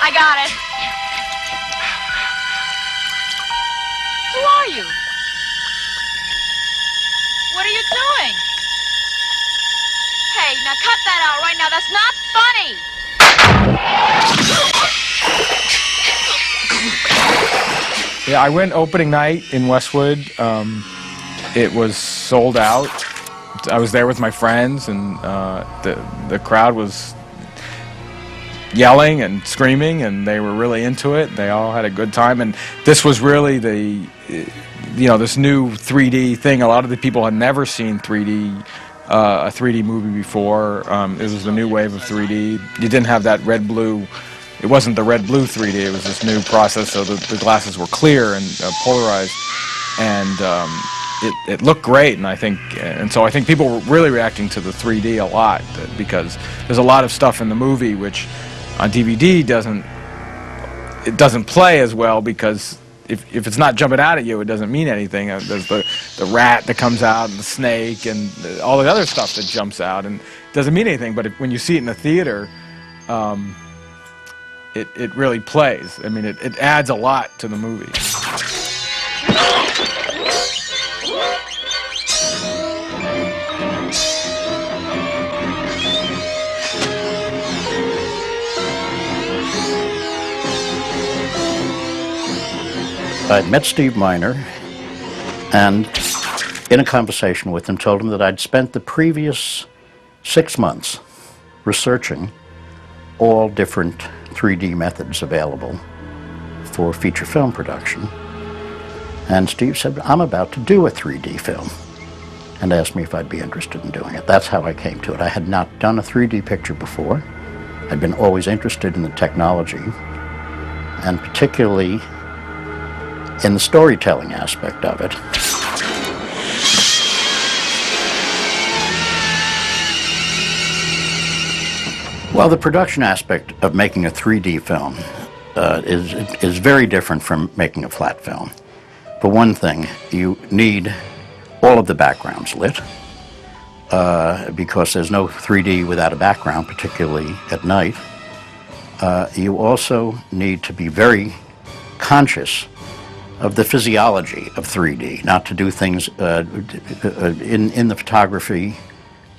I got it. Who are you? What are you doing? Hey, now cut that out right now. That's not funny. Yeah, I went opening night in Westwood. It was sold out. I was there with my friends, and the crowd was yelling and screaming, and they were really into it. They all had a good time, and this was really this new 3D thing. A lot of the people had never seen 3D, a 3D movie before. It was a new wave of 3D. You didn't have that red-blue. It wasn't the red-blue 3D. It was this new process, so the glasses were clear and polarized, and it looked great. And so I think people were really reacting to the 3D a lot, because there's a lot of stuff in the movie which on DVD doesn't play as well, because if it's not jumping out at you, it doesn't mean anything. There's the rat that comes out, and the snake, and all the other stuff that jumps out, and it doesn't mean anything. But when you see it in the theater, it really plays. I mean, it adds a lot to the movie. I'd met Steve Miner, and in a conversation with him, told him that I'd spent the previous 6 months researching all different 3D methods available for feature film production. And Steve said, I'm about to do a 3D film, and asked me if I'd be interested in doing it. That's how I came to it. I had not done a 3D picture before. I'd been always interested in the technology, and particularly in the storytelling aspect of it. Well, the production aspect of making a 3D film is very different from making a flat film. For one thing, you need all of the backgrounds lit, because there's no 3D without a background, particularly at night. You also need to be very conscious of the physiology of 3D, not to do things in the photography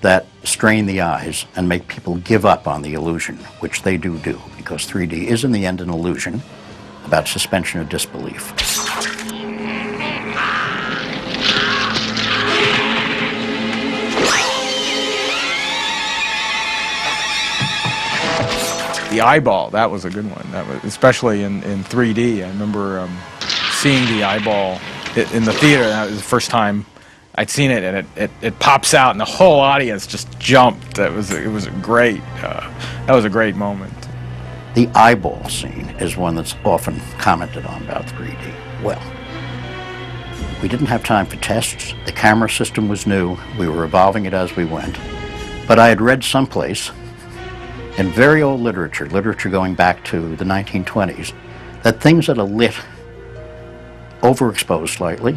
that strain the eyes and make people give up on the illusion, which they do, because 3D is in the end an illusion about suspension of disbelief. The eyeball, that was a good one. That was, especially in 3D. I remember seeing the eyeball in the theater. That was the first time I'd seen it, and it pops out, and the whole audience just jumped. It was a great. That was a great moment. The eyeball scene is one that's often commented on about 3D. Well, we didn't have time for tests. The camera system was new. We were evolving it as we went. But I had read someplace in very old literature going back to the 1920s, that things that are lit overexposed slightly,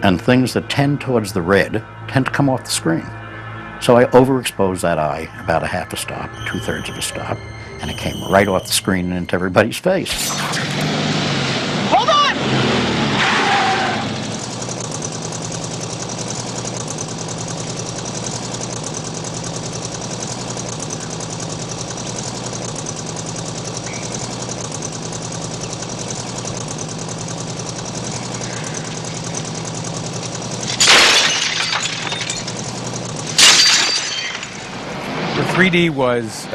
and things that tend towards the red tend to come off the screen. So I overexposed that eye about a half a stop, 2/3 of a stop, and it came right off the screen and into everybody's face. Hold on! The 3D was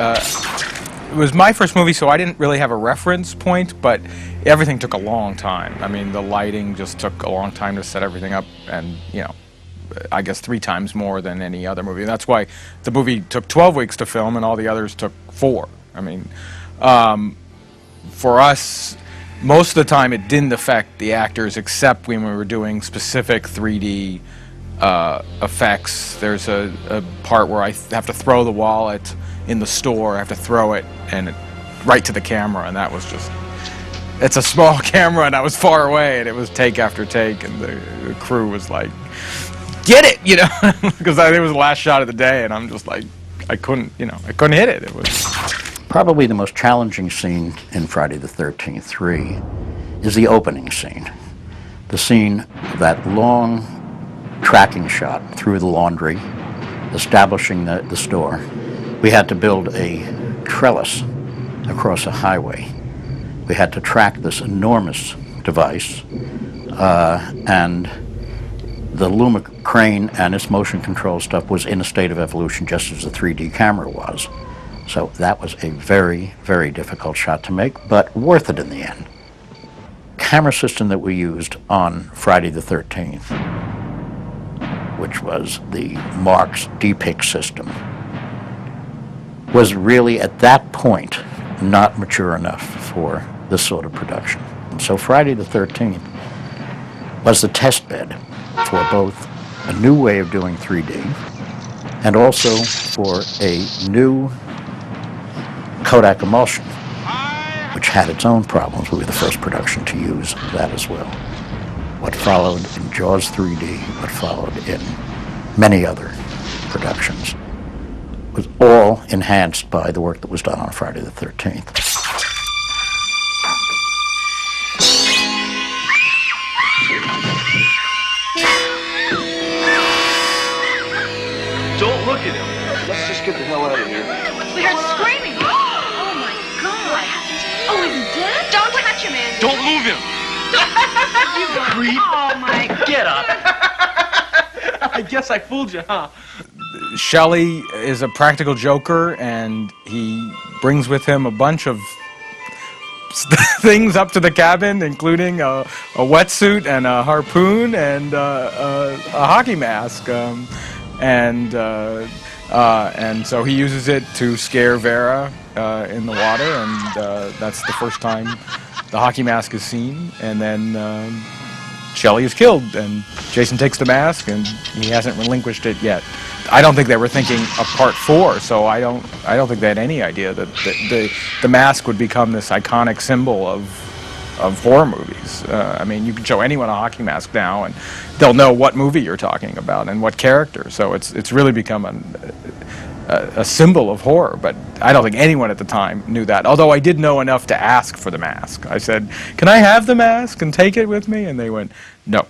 it was my first movie, so I didn't really have a reference point, but everything took a long time. I mean, the lighting just took a long time to set everything up, and I guess 3 times more than any other movie. That's why the movie took 12 weeks to film, and all the others took 4. I mean, for us, most of the time it didn't affect the actors, except when we were doing specific 3D effects. There's a part where I have to throw the wallet in the store. I have to throw it right to the camera, and that was just, it's a small camera, and I was far away, and it was take after take, and the crew was like, get it, because it was the last shot of the day, and I'm just like, I couldn't hit it. It was. Probably the most challenging scene in Friday the 13th 3 is the opening scene. The scene, that long tracking shot through the laundry, establishing the store. We had to build a trellis across a highway. We had to track this enormous device, and the Luma crane and its motion control stuff was in a state of evolution just as the 3D camera was. So that was a very, very difficult shot to make, but worth it in the end. Camera system that we used on Friday the 13th, which was the Mark's DPIC system, was really at that point not mature enough for this sort of production. So Friday the 13th was the test bed for both a new way of doing 3D and also for a new Kodak emulsion, which had its own problems. We were the first production to use that as well. What followed in Jaws 3D, what followed in many other productions, was all enhanced by the work that was done on Friday the 13th. Don't look at him. Let's just get the hell out of here. We heard screaming. Oh my God. Oh, is he dead? Don't touch him, Andy. Don't move him. You creep. Oh my God. Get up. I guess I fooled you, huh? Shelley is a practical joker, and he brings with him a bunch of things up to the cabin, including a wetsuit and a harpoon and a hockey mask. And so he uses it to scare Vera in the water, and that's the first time the hockey mask is seen. And then Shelley is killed, and Jason takes the mask, and he hasn't relinquished it yet. I don't think they were thinking of part 4, so I don't think they had any idea that the mask would become this iconic symbol of horror movies. I mean, you can show anyone a hockey mask now, and they'll know what movie you're talking about and what character. So it's really become a symbol of horror. But I don't think anyone at the time knew that. Although I did know enough to ask for the mask. I said, "Can I have the mask and take it with me?" And they went, "No."